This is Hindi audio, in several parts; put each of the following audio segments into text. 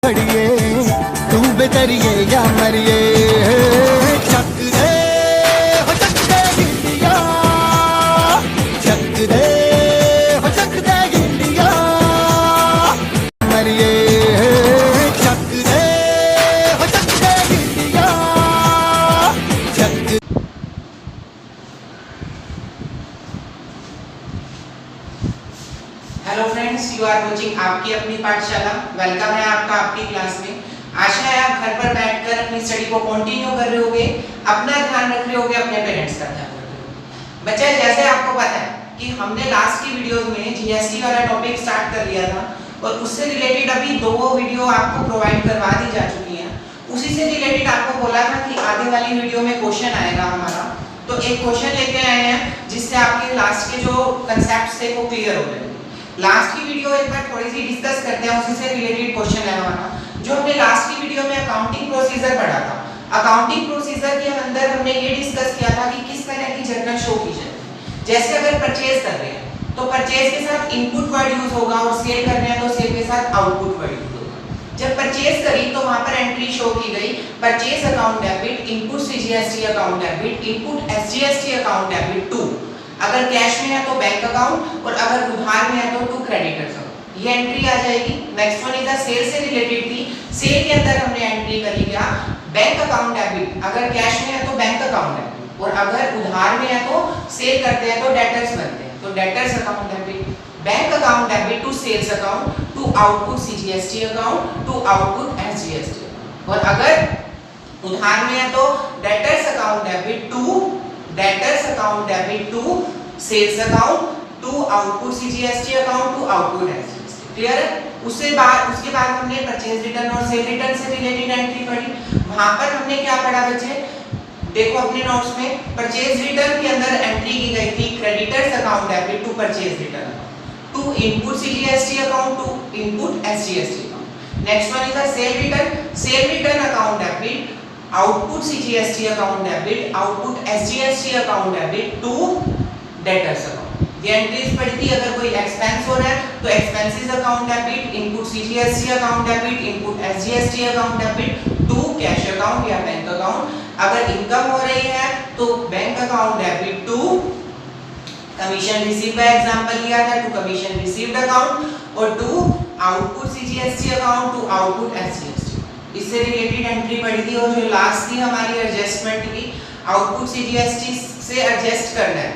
पड़िए तू बेतरिए या मरिए चक दे हो चक दे गिल्लिया चक दे हो चक दे गिल्लिया मरिए चक दे हो चक दे गिल्लिया चक। Hello friends, you are watching आपकी अपनी पाठशाला। वेलकम है आपका आपकी क्लास में। आशा है आप घर पर बैठकर अपनी स्टडी को कंटिन्यू कर रहे होगे, अपना ध्यान रख रहे होगे, अपने पेरेंट्स का ध्यान रख रहे होगे। बच्चे, जैसे आपको पता है कि हमने लास्ट की वीडियोस में जीएसटी वाला टॉपिक स्टार्ट कर लिया था और उससे रिलेटेड अभी 2 वीडियो आपको प्रोवाइड करवा दी जा चुकी हैं। उसी से रिलेटेड आपको बोला था कि आगे वाली वीडियो में क्वेश्चन आएगा हमारा, तो एक क्वेश्चन लेके आए हैं जिससे आपके लास्ट के जो कंसेप्ट्स थे वो क्लियर हो गए। लास्ट की वीडियो एक बार थोड़ी सी डिस्कस करते हैं, उसी से रिलेटेड क्वेश्चन है हमारा। जो हमने लास्ट की वीडियो में अकाउंटिंग प्रोसीजर पढ़ा था, अकाउंटिंग प्रोसीजर के अंदर हमने ये डिस्कस किया था कि किस तरह की जर्नल शो की जाए। जैसे अगर परचेज कर रहे हैं तो परचेज के साथ इनपुट वर्ड यूज होगा और सेल कर रहे हैं तो सेल के साथ आउटपुट वर्ड यूज होगा। जब परचेज करी तो वहां पर एंट्री शो की गई, purchase account debit, input CGST account debit, input SGST account debit to, अगर कैश में है तो बैंक अकाउंट और अगर उधार में है तो टू क्रेडिटर्स अकाउंट। ये एंट्री आ जाएगी। Next one is the sale से रिलेटेड थी। सेल के अंदर हमने एंट्री करी क्या, बैंक अकाउंट डेबिट, अगर कैश में है तो बैंक अकाउंट डेबिट और अगर उधार में है तो सेल करते हैं तो डेटर्स बनते हैं, तो debtors account debit, bank account debit to sales account to output CGST account to output SGST account. और अगर उधार में है तो debtors account debit to debtors account debit to sales account to output CGST account to output SGST. Clear है? उसके बाद हमने परचेज रिटर्न और सेल रिटर्न से रिलेटेड एंट्री पढ़ी। वहां पर हमने क्या पढ़ा बच्चे, देखो अपने नोट्स में, परचेज रिटर्न के अंदर एंट्री की गई थी creditors account debit to purchase return to input CGST account to input SGST account. Next one is the sale return account debit, output CGST account debit, output SGST account debit to debtors account. ये एंट्रीज पढ़ी थी। अगर कोई एक्सपेंस हो रहा है तो expenses account debit, input CGST account debit, input SGST account debit to cash account या बैंक अकाउंट। अगर इनकम हो रही है तो bank account debit to commission receive का एग्जांपल लिया था, टू कमीशन रिसीव्ड अकाउंट और to output CGST account to output SGST. इससे रिलेटेड एंट्री पड़ी थी। और जो लास्ट थी हमारी एडजस्टमेंट की, आउटपुट सीजीएसटी से एडजस्ट करना है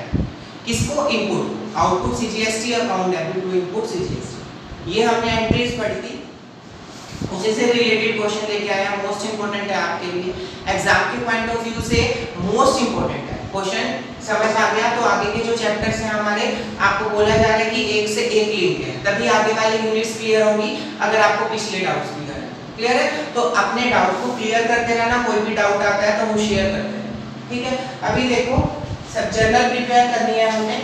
किसको, input, output CGST account debit to input CGST. ये हमने एंट्रीज पढ़ी थी, उसी से रिलेटेड क्वेश्चन लेके आया। मोस्ट इंपोर्टेंट है आपके लिए, एग्जाम के पॉइंट ऑफ व्यू से मोस्ट इंपोर्टेंट है। क्वेश्चन समझ आ गया तो आगे के जो चैप्टर्स हैं हमारे, आपको बोला जा रहा है कि एक से एक लिंक है, तभी आगे वाली यूनिट्स क्लियर होंगी। अगर आपको पिछले डाउट्स भी क्लियर है तो अपने डाउट को क्लियर करते रहना। कोई भी डाउट आता है तो वो शेयर करते रहना, ठीक है। अभी देखो सब जर्नल प्रिपेयर करनी है हमने।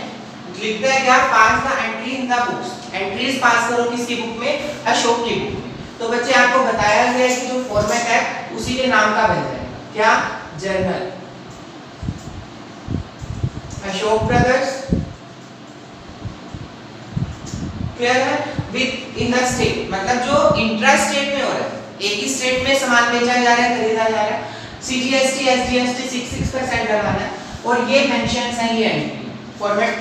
लिखते हैं क्या, pass the entry in the books. Entries pass करो किसकी बुक में, अशोक की बुक में। तो बच्चे आपको बताया गया है कि जो फॉर्मेट है उसी के नाम का बन जाएगा, क्या, जर्नल अशोक ब्रदर्स। क्लियर है? विद इन द स्टेट, मतलब जो इंट्रा स्टेट में हो रहा है, एक ही स्टेट में सामान बेचा जा रहा है, खरीदा जा रहा है। सीजीएसटी एसजीएसटी 6% लगाना है और ये मेंशंस हैं, ये एंट्री फॉर्मेट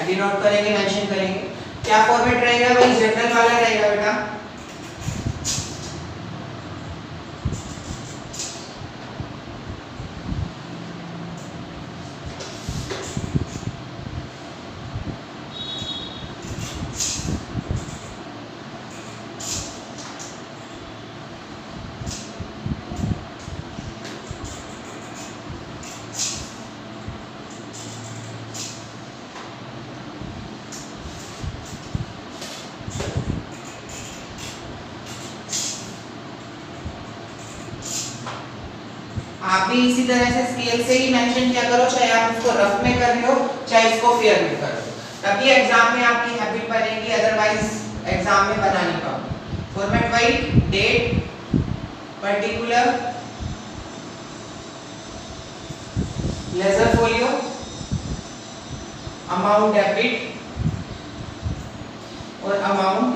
डिनोट करेंगे, मेंशन करेंगे। क्या फॉर्मेट रहेगा भाई, जर्नल वाला रहेगा बेटा। आप भी इसी तरह से स्केल से ही मेंशन किया करो, चाहे आप उसको रफ में कर रहे हो चाहे इसको फेयर में कर रहे हो, तभी एग्जाम में आपकी हैबिट बनेगी, अदरवाइज एग्जाम में बना नहीं पाओगे। Format wise date, particular, ledger folio, amount debit और अमाउंट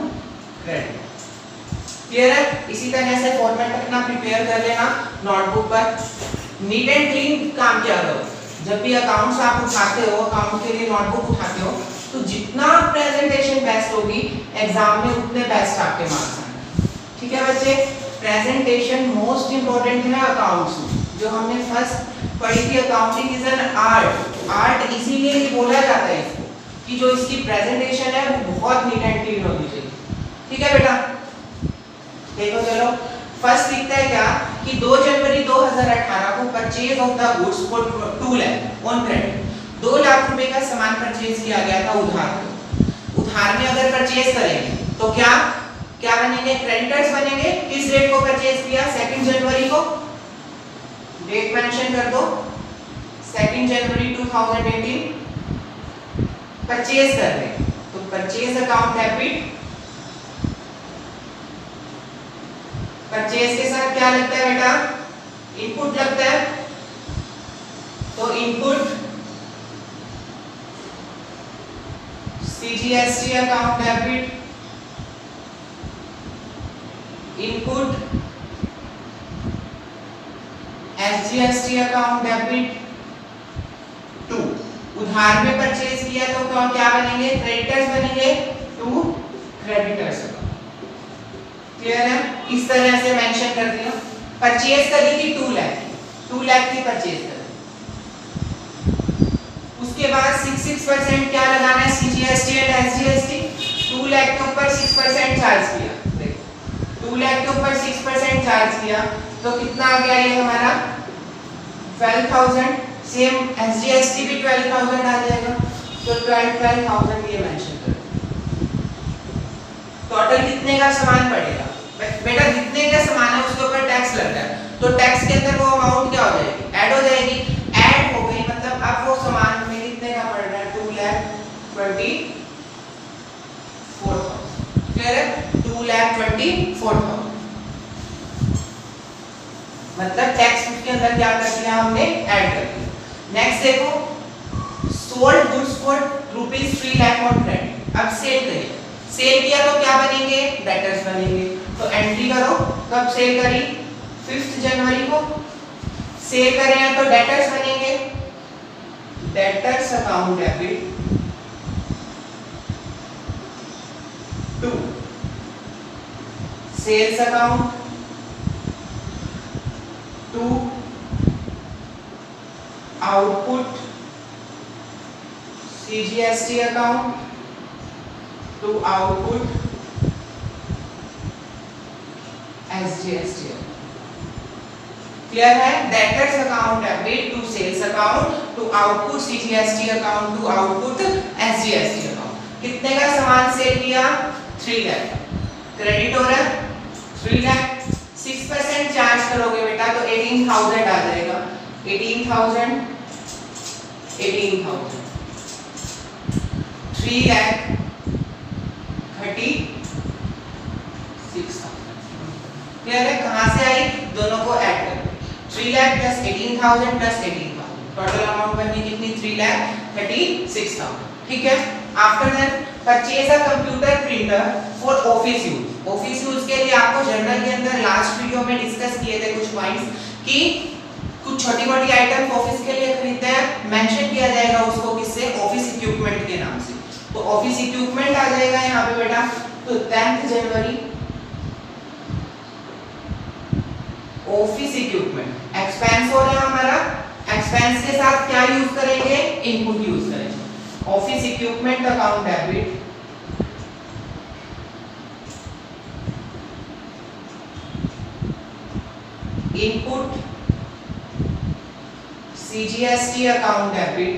क्रेडिट। क्लियर है? इसी तरह से फॉर्मेट अपना प्रिपेयर कर लेना नोटबुक पर, नीट एंड क्लीन काम किया करो। जब भी अकाउंट्स आप उठाते हो, अकाउंट के लिए नोटबुक उठाते हो, तो जितना प्रेजेंटेशन बेस्ट होगी एग्जाम में उतने बेस्ट आपके मार्क्स आएंगे। ठीक है बच्चे, प्रेजेंटेशन मोस्ट इंपॉर्टेंट है अकाउंट्स में। जो हमने फर्स्ट पढ़ी थी, accounting is an art. Art इसीलिए ही बोला जाता है इसको कि जो इसकी प्रेजेंटेशन है वो बहुत नीट एंड क्लीन होनी चाहिए। ठीक है बेटा, देखो चलो फर्स्ट लिखता है क्या कि 2 जनवरी 2018 को purchase of the goods for 2 lakh on credit. 2 lakh रुपए का सामान परचेज किया गया था उधार पे। उधार में अगर परचेज करेंगे तो क्या क्या बनेंगे? क्रेडिटर्स बनेंगे। किस डेट को परचेज किया? 2 जनवरी को। डेट मेंशन कर दो, 2 जनवरी 2018 परचेज कर रहे हैं, तो परचेज अकाउंट डेबिट। परचेज के साथ क्या लगता है बेटा? इनपुट लगता है, तो input CGST account debit, input SGST account debit. 2 उधार में परचेज किया तो क्या बनेंगे? क्रेडिटर्स बनेंगे, 2 क्रेडिटर्स अकाउंट। क्लियर है? इस तरह से मेंशन कर दिया। परचेज करी थी 2 लाख की परचेज करी। उसके बाद 6% क्या लगाना है? CGST and SGST. 2 लाख के ऊपर 6% चार्ज किया। देखो 2 लाख के ऊपर 6% चार्ज किया तो कितना आ गया ये हमारा? 12,000। सेम एसजीएसटी भी 12,000 आ जाएगा, तो 12,000 ये मेंशन कर। टोटल कितने का सामान पड़ेगा? बेटा जितने का सामान है उसके ऊपर टैक्स लगता है, तो टैक्स के अंदर वो अमाउंट क्या हो जाएगी? ऐड हो जाएगी। ऐड हो गई मतलब अब वो सामान में कितने का पड़ रहा है? 2,24,000। क्लियर है? 2,24,000 मतलब टैक्स उसके अंदर क्या कर दिया हमने? ऐड कर दिया। नेक्स्ट देखो, sold goods for ₹3 lakh on credit. अब सेल करिए, सेल किया तो क्या बनेंगे? डेटर्स बनेंगे। तो एंट्री करो, कब सेल करी? 5 जनवरी को। सेल कर रहे हैं तो डेटर्स बनेंगे, debtors account debit. 2 sales account, 2 output CGST account, 2 output SGST. Clear है? Debtors account debit, 2 sales account, 2 output CGST account, 2 output SGST account. कितने का सामान सेल किया? 3 लाख। क्रेडिट हो रहा है 3 लाख। 6% चार्ज करोगे बेटा तो 18,000 आ जाएगा। 18,000 3 लाख 36,000। क्लियर है? कहां से आई? दोनों को ऐड कर 3 lakh plus 18,000 plus 18,000, total amount बनी कितनी? 3,36,000। ठीक है? After that purchase a computer printer for office use. Office use के लिए आपको जर्नल के अंदर लास्ट वीडियो में डिस्कस किए थे कुछ पॉइंट्स कि कुछ छोटी-मोटी आइटम ऑफिस के लिए खरीदते हैं, मेंशन किया जाएगा उसको किससे? ऑफिस इक्विपमेंट के नाम से। तो ऑफिस इक्विपमेंट आ जाएगा यहाँ पे बेटा। तो 10 जनवरी ऑफिस इक्विपमेंट एक्सपेंस हो रहा है हमारा। एक्सपेंस के साथ क्या यूज करेंगे? इनपुट यूज करेंगे। Office equipment account debit, input CGST account debit,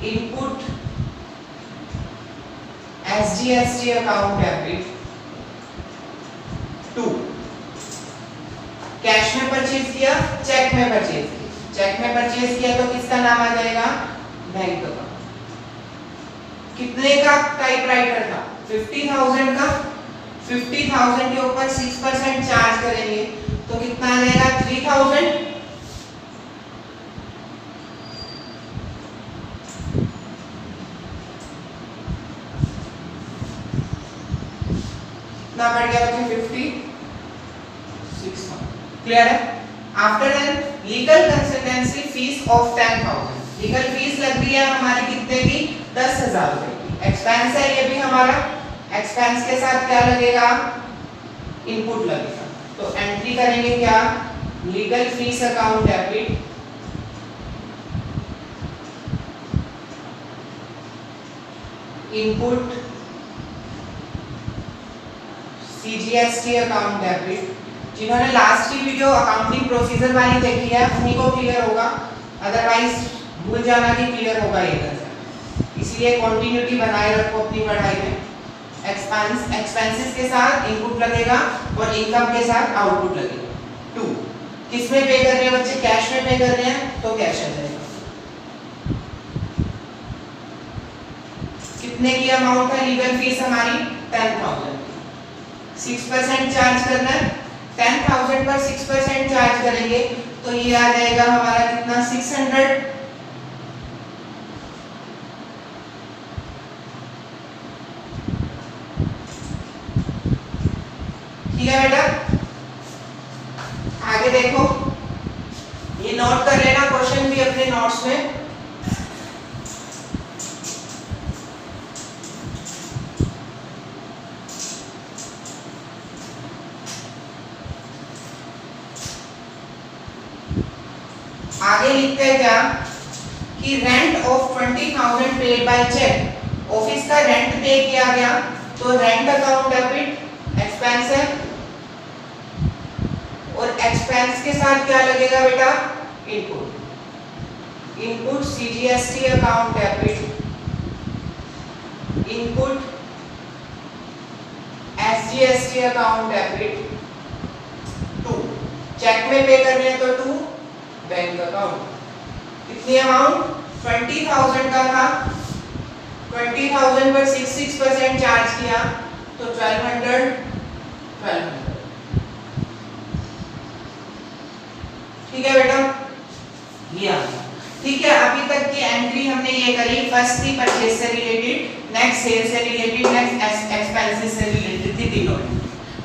input SGST account debit. 2 cash में परचेज किया, चेक में परचेज किया। चेक में परचेज किया तो किसका नाम आ जाएगा? बैंक का। कितने का टाइपराइटर था? 50,000 का। 50,000 के ऊपर 6% चार्ज करेंगे तो कितना आ जाएगा? 3,000। कितना बढ़ गया बच्चे 56। क्लियर है? After then legal consultancy fees of 10,000, legal fees लग रही है हमारी कितने की 10,000 रुपए की। एक्सपेंस है ये भी हमारा, एक्सपेंस के साथ क्या लगेगा इनपुट लगेगा। तो एंट्री करेंगे क्या legal fees account debit input CGST account debit. जिन्होंने लास्ट की वीडियो अकाउंटिंग प्रोसीजर वाली देखी है उन्हीं को क्लियर होगा, अदरवाइज भूल जाना कि क्लियर होगा ये कंसेप्ट। इसलिए कंटिन्यूटी बनाए रखो अपनी पढ़ाई में। एक्सपेंसेस के साथ इनपुट लगेगा और इनकम के साथ आउटपुट लगेगा। 2 किस में पे कर रहे हैं बच्चे, कैश में पे कर रहे हैं तो कैश आ जाएगा। कितने की अमाउंट है लीगल फीस हमारी 10,000, 6% चार्ज करना है। 10,000 पर 6% चार्ज करेंगे तो ये आ जाएगा हमारा कितना 600। ठीक है बेटा, आगे देखो, ये नोट कर लेना क्वेश्चन भी अपने नोट्स में। आगे लिखते हैं क्या कि rent of 20,000 paid by cheque, office का रेंट पे किया गया तो रेंट अकाउंट डेबिट एक्सपेंस है और एक्सपेंस के साथ क्या लगेगा बेटा input, input CGST account debit input SGST account debit. 2 cheque में पे कर रहे हैं तो 2 बैंक अकाउंट। कितनी अमाउंट 20,000 का था, 20,000 पर 6% चार्ज किया तो 1200। ठीक है बेटा, ये आ गया। ठीक है, अभी तक की एंट्री हमने ये करी, फर्स्ट थी परचेज से रिलेटेड, नेक्स्ट सेल से रिलेटेड, नेक्स्ट एक्सपेंसेस से रिलेटेड थी तीनों।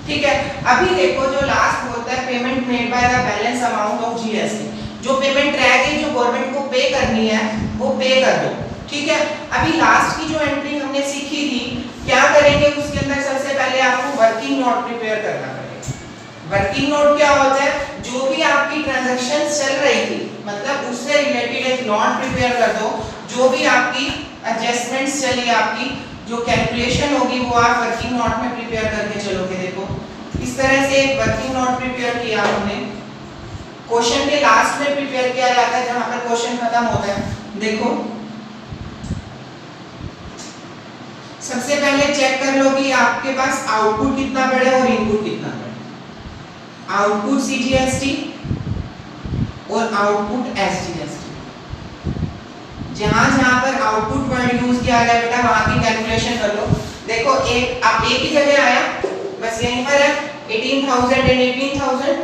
ठीक है, अभी देखो जो लास्ट होता है payment made by the balance amount of GST, जो पेमेंट रह गई जो गवर्नमेंट को पे करनी है वो पे कर दो। ठीक है, अभी लास्ट की जो एंट्री हमने सीखी थी क्या करेंगे उसके अंदर सबसे पहले आपको वर्किंग नोट प्रिपेयर करना पड़ेगा। वर्किंग नोट क्या होता है, जो भी आपकी ट्रांजैक्शंस चल रही थी मतलब उससे रिलेटेड एक नोट प्रिपेयर कर दो, जो भी आपकी एडजस्टमेंट्स चली आपकी जो कैलकुलेशन होगी वो आप वर्किंग नोट में प्रिपेयर करके चलोगे। देखो इस तरह से एक वर्किंग नोट प्रिपेयर किया हमने, क्वेश्चन के लास्ट में प्रिपेयर किया जाता है जहां पर क्वेश्चन खत्म होता है। देखो सबसे पहले चेक कर लो कि आपके पास आउटपुट कितना बढ़े और इनपुट कितना बढ़े। आउटपुट सीजीएसटी और आउटपुट एसजीएसटी, जहां पर आउटपुट वर्ड यूज किया गया बेटा वहां की कैलकुलेशन कर लो। देखो एक ही जगह आया, बस यहीं पर है 18,000 एंड 18,000,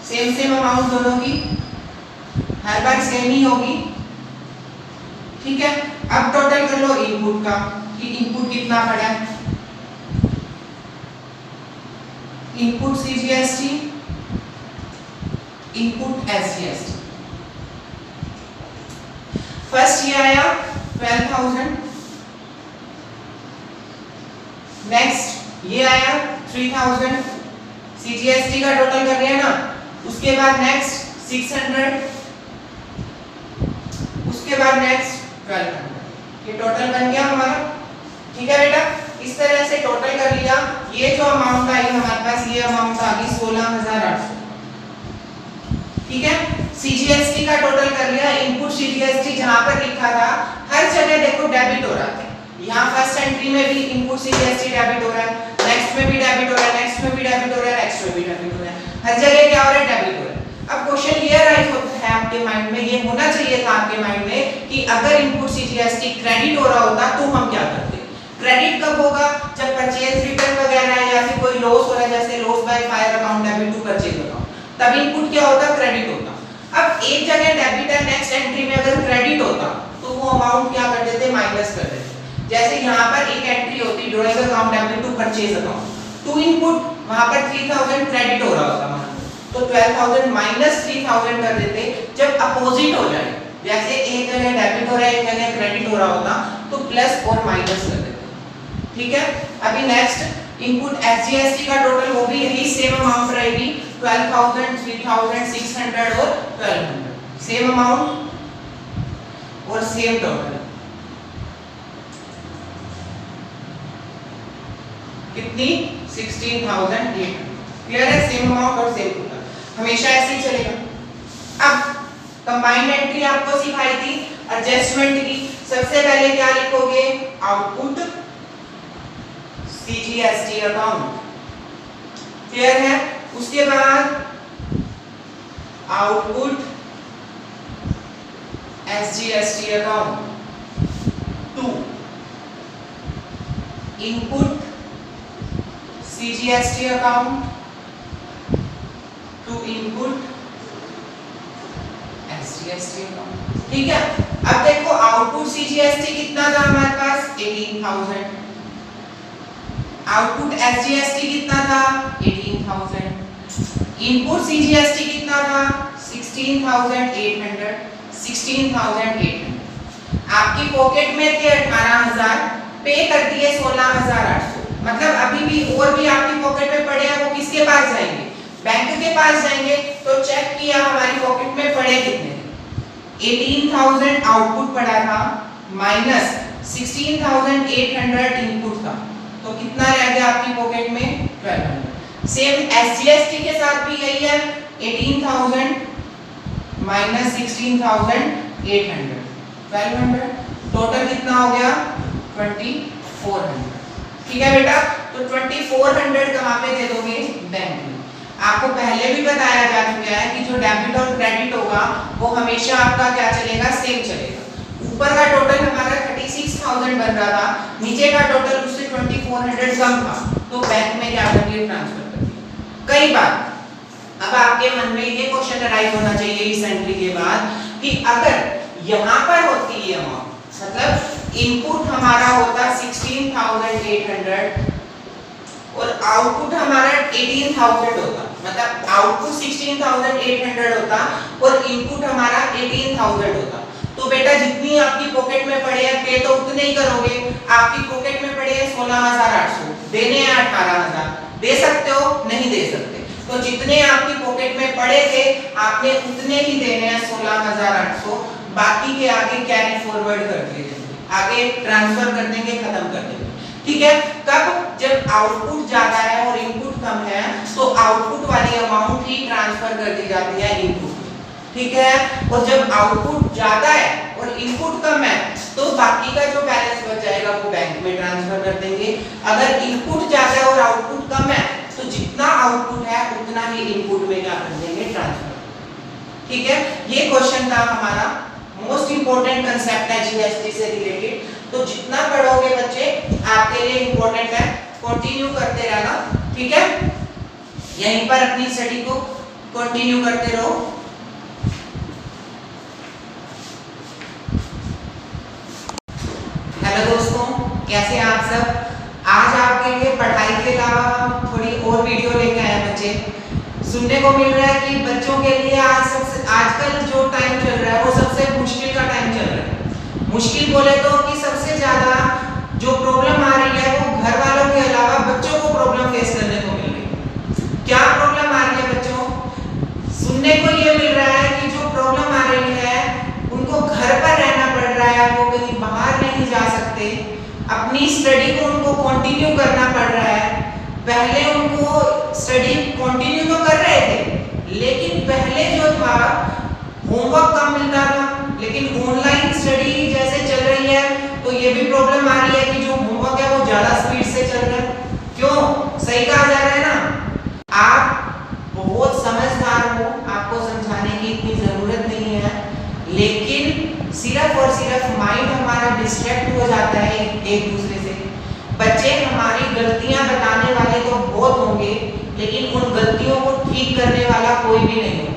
सेम अमाउंट दोनों की, हर बार सेम ही होगी। ठीक है, अब टोटल कर लो इनपुट का कि इनपुट कितना पड़ा है। Input CGST, input SGST. First ये आया 12,000, नेक्स्ट ये आया 3,000, सीजीएसटी का टोटल कर रहे हैं ना, उसके बाद नेक्स्ट 600, उसके बाद नेक्स्ट 1200। ये टोटल बन गया हमारा। ठीक है बेटा, इस तरह से टोटल कर लिया। ये जो अमाउंट आई हमारे पास, ये अमाउंट आ गई 16,800। ठीक है, सीजीएसटी का टोटल कर लिया, इनपुट सीजीएसटी जहां पर लिखा था हर जगह देखो डेबिट हो रहा है। यहाँ फर्स्ट एंट्री में भी इनपुट सीजीएसटी डेबिट हो रहा है, नेक्स्ट में भी डेबिट हो रहा है, नेक्स्ट में भी डेबिट हो रहा है, नेक्स्ट में भी डेबिट हो रहा है, हर जगह क्या हो रहा है डेबिट हो रहा है। अब क्वेश्चन ये राइज होता है आपके माइंड में, ये होना चाहिए था आपके माइंड में कि अगर इनपुट सीजीएसटी क्रेडिट हो रहा होता तो हम क्या करते। क्रेडिट कब होगा, जब परचेज रिटर्न वगैरह है या फिर कोई लॉस हो रहा है, जैसे loss by fire account debit to purchase account, तब इनपुट क्या होता, क्रेडिट होता। अब एक जगह डेबिट है, नेक्स्ट एंट्री में अगर क्रेडिट होता तो वो अमाउंट क्या कर देते, माइनस कर देते। जैसे यहाँ पर एक एंट्री होती drawing account debit to purchase account, to input वहां पर 3000 क्रेडिट हो रहा होता मान तो 12000 माइनस 3000 कर देते जब अपोजिट हो जाए, जैसे एक जगह डेबिट हो रहा है एक जगह क्रेडिट हो रहा होता तो प्लस और माइनस कर देते। ठीक है, अभी नेक्स्ट इनपुट एसजीएसटी का टोटल वो भी यही सेम अमाउंट रहेगी 12000 3600 और 1200 सेम अमाउंट और सेम टोटल कितनी 16800। क्लियर है, सेम अमाउंट और सेम टोटल हमेशा ऐसे ही चलेगा। अब कंबाइंड एंट्री आपको सिखाई थी एडजस्टमेंट की, सबसे पहले क्या लिखोगे आउटपुट सीजीएसटी अकाउंट। क्लियर है, उसके बाद output SGST account 2 input CGST account to input SGST account. ठीक है, अब देखो आउटपुट सीजीएसटी कितना था हमारे पास 18000, आउटपुट एसजीएसटी कितना था 18000, इनपुट सीजीएसटी कितना था 16800 16800। आपकी पॉकेट में थे 18000, पे कर दिए 16800, मतलब अभी भी और भी आपकी पॉकेट में पड़े हैं, वो किसके पास जाएंगे बैंक के पास जाएंगे। तो चेक किया हमारी पॉकेट में पड़े कितने 18000 आउटपुट पड़ा था माइनस 16800 इनपुट था, तो कितना रह गया आपकी पॉकेट में 1200। सेम एसजीएसटी के साथ भी यही है 18000 माइनस 16800 1200, टोटल कितना हो गया 2400। ठीक है बेटा, तो 2400 कहाँ पे दे दोगे बैंक में। आपको पहले भी बताया जा चुका है कि जो डेबिट और क्रेडिट होगा वो हमेशा आपका क्या चलेगा सेम चलेगा। ऊपर का टोटल हमारा 36000 बन रहा था, नीचे का टोटल उससे 2400 कम था, तो बैंक में क्या करेंगे ट्रांसफर कर दिया। कई बार अब आपके मन में ये क्वेश्चन अराइज होना चाहिए इस एंट्री के बाद कि अगर यहाँ पर होती है अमाउंट, मतलब इनपुट हमारा होता 16800 और आउटपुट हमारा 18000 होता, मतलब आउटपुट 16800 होता और इनपुट हमारा 18000 होता, तो बेटा जितनी आपकी पॉकेट में पड़े हैं पे तो उतने ही करोगे। आपकी पॉकेट में पड़े हैं 16800, देने हैं 18000, दे सकते हो नहीं दे सकते, तो जितने आपकी पॉकेट में पड़े थे आपने उतने ही देने हैं 16800, बाकी के आगे कैरी फॉरवर्ड कर दिए, आगे ट्रांसफर कर देंगे, खत्म कर देंगे। ठीक है, कब जब आउटपुट ज्यादा है और इनपुट कम है तो आउटपुट वाली अमाउंट ही ट्रांसफर कर दी जाती है इनपुट। ठीक है, और जब आउटपुट ज्यादा है और इनपुट कम है तो बाकी का जो बैलेंस बच जाएगा वो बैंक में ट्रांसफर कर देंगे। अगर इनपुट ज्यादा है और आउटपुट कम है तो जितना आउटपुट है उतना ही इनपुट में क्या कर देंगे ट्रांसफर। ठीक है, ये क्वेश्चन था हमारा, मोस्ट इंपोर्टेंट कंसेप्ट है जीएसटी से रिलेटेड, तो जितना पढ़ोगे बच्चे आपके लिए इंपॉर्टेंट है, कंटिन्यू करते रहना। ठीक है, यहीं पर अपनी स्टडी को कंटिन्यू करते रहो। हेलो दोस्तों, कैसे हैं आप सब। आज आपके लिए पढ़ाई के अलावा थोड़ी और वीडियो लेके आए हैं बच्चे। सुनने को मिल रहा है कि बच्चों के लिए आजकल जो टाइम चल रहा है वो सबसे मुश्किल का टाइम चल रहा है। मुश्किल बोले तो कि सबसे ज्यादा जो प्रॉब्लम आ रही है वो घर वालों के अलावा बच्चों को प्रॉब्लम फेस करने को मिल रही है। क्या प्रॉब्लम आ रही है बच्चों, सुनने को ये मिल रहा है कि जो प्रॉब्लम आ रही है उनको घर पर रहना पड़ रहा है, वो कहीं बाहर नहीं जा सकते, अपनी स्टडी को उनको कंटिन्यू करना पड़ रहा है। पहले उनको स्टडी कंटिन्यू तो कर रहे थे लेकिन पहले जो था होमवर्क कम मिलता था, लेकिन ऑनलाइन स्टडी जैसे चल रही है तो ये भी प्रॉब्लम आ रही है कि जो होमवर्क है वो ज्यादा स्पीड से चल रहा है। क्यों, सही कहा जा रहा है ना। आप बहुत समझदार हो, आपको समझाने की इतनी जरूरत नहीं है, लेकिन सिर्फ और सिर्फ माइंड हमारा डिस्ट्रैक्ट हो जाता है एक दूसरे से। बच्चे हमारी गलतियां बताने वाले तो बहुत होंगे लेकिन उन गलतियों को ठीक करने वाला कोई भी नहीं होगा।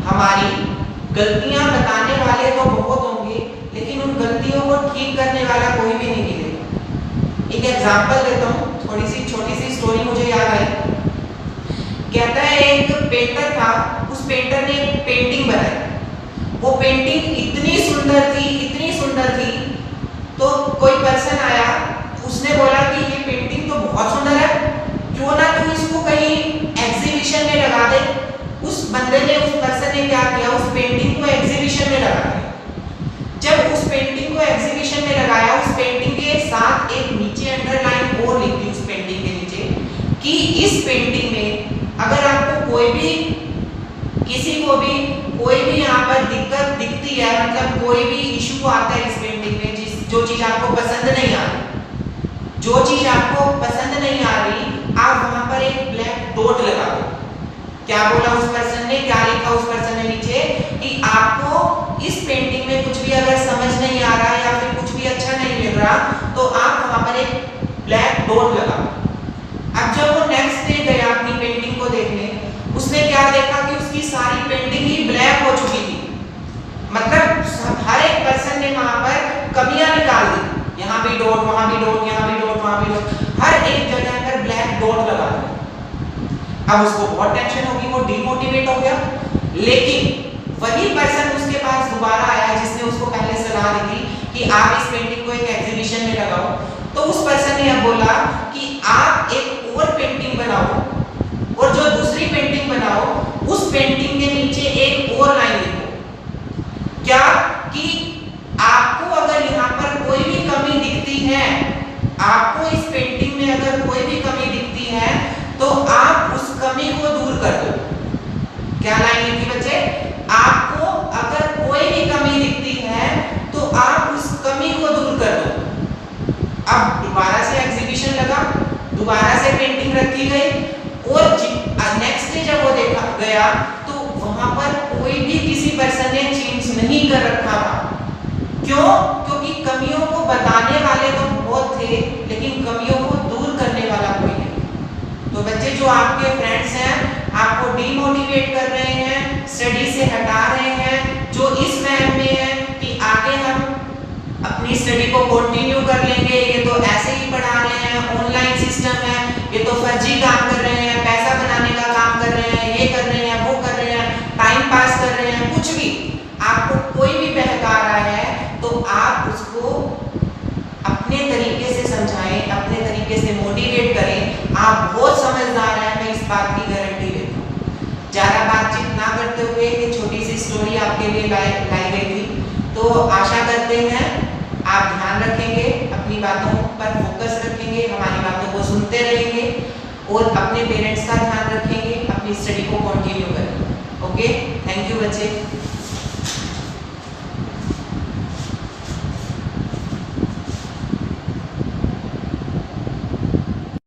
हमारी गलतियां बताने वाले तो बहुत होंगे लेकिन उन गलतियों को ठीक करने वाला कोई भी नहीं मिलेगा। एक एग्जांपल देता हूँ, छोटी सी स्टोरी मुझे याद आई। कहता है एक पेंटर था, उस पेंटर ने एक पेंटिंग बनाई। वो पेंटिंग इतनी सुंदर थी, तो कोई पर्सन आया, उसने बोला कि ये पेंटिंग तो बहुत सुंदर है, क्यों ना तू इसको कहीं एग्जीबिशन में लगा दे। उस पर्सन ने क्या किया, उस पेंटिंग को एग्जीबिशन में लगा दिया। जब उस पेंटिंग को एग्जीबिशन में लगाया, उस पेंटिंग के साथ एक नीचे अंडरलाइन और लिख दी उस पेंटिंग के नीचे कि इस पेंटिंग में अगर आपको किसी को भी कोई भी यहाँ पर दिक्कत दिखती है, मतलब कोई भी इशू आता है इस पेंटिंग में, जो चीज आपको पसंद नहीं आ रही, आप वहां पर एक ब्लैक डॉट लगा दो। क्या बोला उस पर्सन ने, क्या लिखा उस पर्सन ने नीचे कि आपको इस पेंटिंग में कुछ भी अगर समझ नहीं आ रहा या फिर कुछ भी अच्छा नहीं मिल रहा, तो आप वहां पर एक ब्लैक डॉट लगाओ। अब जब वो नेक्स्ट डे गया अपनी पेंटिंग को देखने, उसने क्या देखा कि उसकी सारी पेंटिंग ही ब्लैक हो चुकी थी। मतलब हर एक पर्सन ने वहां पर कमियां निकाल दी, यहाँ भी डॉट, वहां भी डॉट, यहाँ भी डॉट, वहां भी डॉट, हर एक जगह पर ब्लैक डॉट लगा दिया। अब उसको बहुत टेंशन होगी, वो डिमोटिवेट हो गया। लेकिन वही पर्सन उसके पास दोबारा आया जिसने उसको पहले सलाह दी थी कि आप इस पेंटिंग को एक एग्जीबिशन में लगाओ। तो उस पर्सन ने अब बोला कि आप एक और पेंटिंग बनाओ, और जो दूसरी पेंटिंग बनाओ उस पेंटिंग के नीचे एक और लाइन लिखो। क्या कि आपको अगर यहाँ पर कोई भी कमी दिखती है, आपको इस पेंटिंग में अगर कोई भी कमी दिखती है, तो आप उस कमी को दूर कर दो। क्या लाइन लिखी बच्चे, आपको अगर कोई भी कमी दिखती है तो आप उस कमी को दूर कर दो। अब दोबारा से एग्जीबिशन लगा, दोबारा से पेंटिंग रखी गई, और नेक्स्ट डे जब वो देखा गया तो वहां पर कोई भी किसी पर्सन ने चेंज नहीं कर रखा था। क्यों? क्योंकि कमियों को बताने वाले तो बहुत थे, लेकिन कमियों को दूर करने वाला कोई नहीं। तो बच्चे, जो आपके फ्रेंड्स हैं आपको डीमोटिवेट कर रहे हैं, स्टडी से हटा रहे हैं, जो इस वहम में है कि आगे हम अपनी स्टडी को कंटिन्यू कर लेंगे, ये तो ऐसे ही पढ़ा रहे हैं, ऑनलाइन सिस्टम है, ये तो फर्जी काम कर रहे हैं, पैसा बनाने का काम कर रहे हैं, ये कर रहे हैं, वो कर रहे हैं, टाइम पास कर रहे हैं, कुछ भी आपको कोई भी बहका रहा है तो आप उसको अपने तरीके से समझाएं, अपने तरीके से मोटिवेट करें। आप बहुत समझदार हैं, मैं इस बात की गारंटी देता हूँ। ज़्यादा बातचीत ना करते हुए ये छोटी सी स्टोरी आपके लिए लाई गई थी। तो आशा करते हैं आप ध्यान रखेंगे, अपनी बातों पर फोकस रखेंगे, हमारी बातों को सुनते रहेंगे और अपने पेरेंट्स का ध्यान रखेंगे, अपनी स्टडी को कंटिन्यू करेंगे। ओके, थैंक यू बच्चे।